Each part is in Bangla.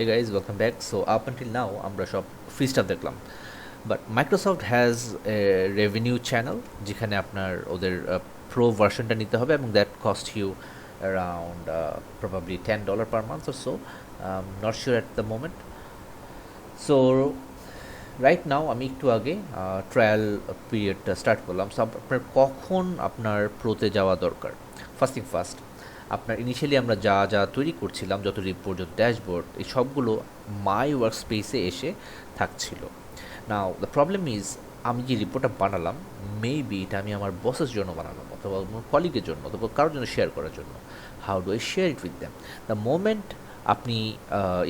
Hey guys, welcome back. So up until now আমরা সব ফ্রি স্টাফ দেখলাম, but Microsoft has a revenue channel যেখানে আপনার ওদের প্রো ভার্সনটা নিতে হবে এবং that cost you around probably $10 per month or so. Not sure at the moment. So right now আমি একটু আগে ট্রায়াল পিরিয়ডটা স্টার্ট করলাম। সো আপনার কখন আপনার প্রোতে যাওয়া দরকার? ফার্স্ট থিং ফার্স্ট, আপনার ইনিশিয়ালি আমরা যা যা তৈরি করছিলাম, যত রিপোর্ট, যত ড্যাশবোর্ড, এই সবগুলো মাই ওয়ার্ক স্পেসে এসে থাকছিল। নাও দ্য প্রবলেম ইজ, আমি যে রিপোর্টটা বানালাম, মেবি এটা আমি আমার বসের জন্য বানালাম, অথবা আমার কলিগের জন্য, অথবা কারোর জন্য শেয়ার করার জন্য। How do I share it with them? The moment আপনি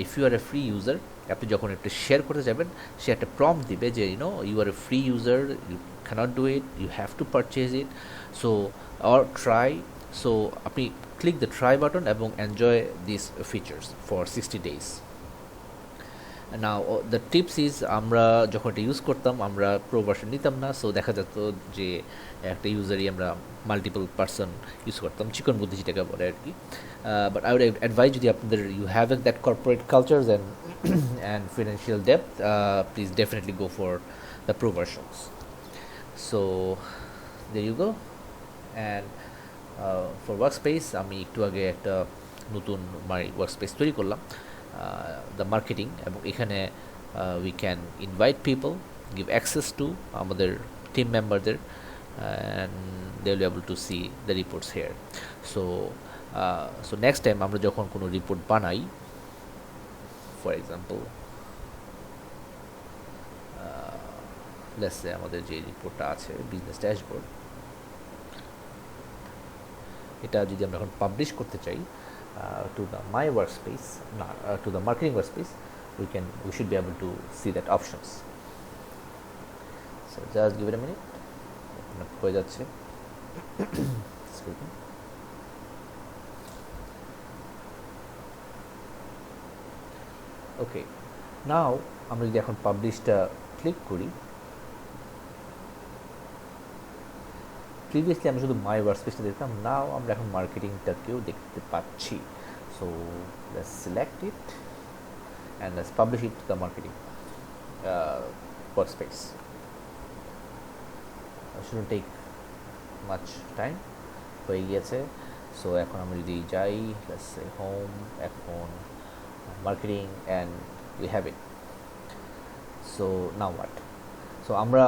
if you are a free user, আপনি যখন একটু শেয়ার করতে যাবেন, সে একটা প্রম্পট দিবে যে you are a free user, you can't do it, you have to purchase it, so or try. So আপনি ক্লিক দ্য ট্রাই বাটন এবং enjoy this features for 60 days. Now the tips is, আমরা যখন এটা ইউজ করতাম আমরা প্রো ভার্সন নিতাম না, সো দেখা যেত যে একটা ইউজারই আমরা মাল্টিপল পার্সন ইউজ করতাম, চিকন বুদ্ধি যেটাকে বলে আর কি। বাট আই উড অ্যাডভাইস, যদি আপনাদের you have that corporate cultures and financial depth, please definitely go for the pro versions. So there you go. And for work space আমি একটু আগে একটা নতুন ওয়ার্ক স্পেস তৈরি করলাম, দ্য মার্কেটিং, এবং এখানে we can invite people, give access to আমাদের টিম মেম্বারদের, and they will able to see the reports here. So next time আমরা যখন কোনো রিপোর্ট বানাই, ফর এক্সাম্পল লেটস সে আমাদের যে রিপোর্টটা আছে বিজনেস ড্যাশবোর্ড, এটা যদি আমরা এখন পাবলিশ করতে চাই to the my workspace, not to the marketing workspace, we should be able to see that options. So just give it a minute. হয়ে যাচ্ছে। ওকে, নাও আমরা যদি এখন পাবলিশটা ক্লিক করি, প্রিভিয়াসলি আমরা শুধু মাই ওয়ার্কস্পেসটা দেখতাম, নাও আমরা এখন মার্কেটিংটাকেও দেখতে পাচ্ছি। So let's select it and let's publish it to the marketing workspace. Should take much time, হয়ে গিয়েছে। সো এখন আমরা যদি যাই, লেটস সে হোম, এখন marketing, and we have it. So now what? So আমরা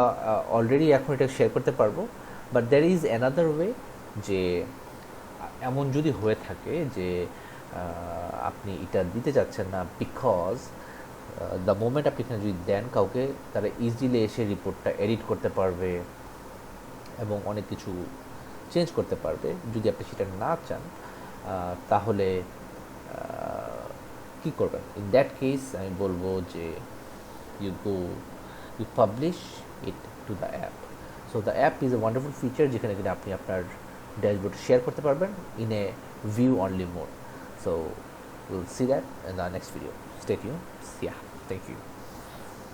অলরেডি এখন এটা শেয়ার করতে পারবো, but there is another way, যে এমন যদি হয়ে থাকে যে আপনি এটা দিতে চাচ্ছেন না, বিকজ দ্য মোমেন্ট আপনি এখানে যদি দেন কাউকে, তারা ইজিলি এসে রিপোর্টটা এডিট করতে পারবে এবং অনেক কিছু চেঞ্জ করতে পারবে। যদি আপনি সেটা না চান, তাহলে কী করবেন? ইন দ্যাট কেস আমি বলবো যে you publish it to the app. So the app is a wonderful feature যেখানে কিনা আপনি আপনার ড্যাশবোর্ড শেয়ার করতে পারবেন in a view only mode. So we'll see that in the next video. Stay tuned. Yeah, thank you.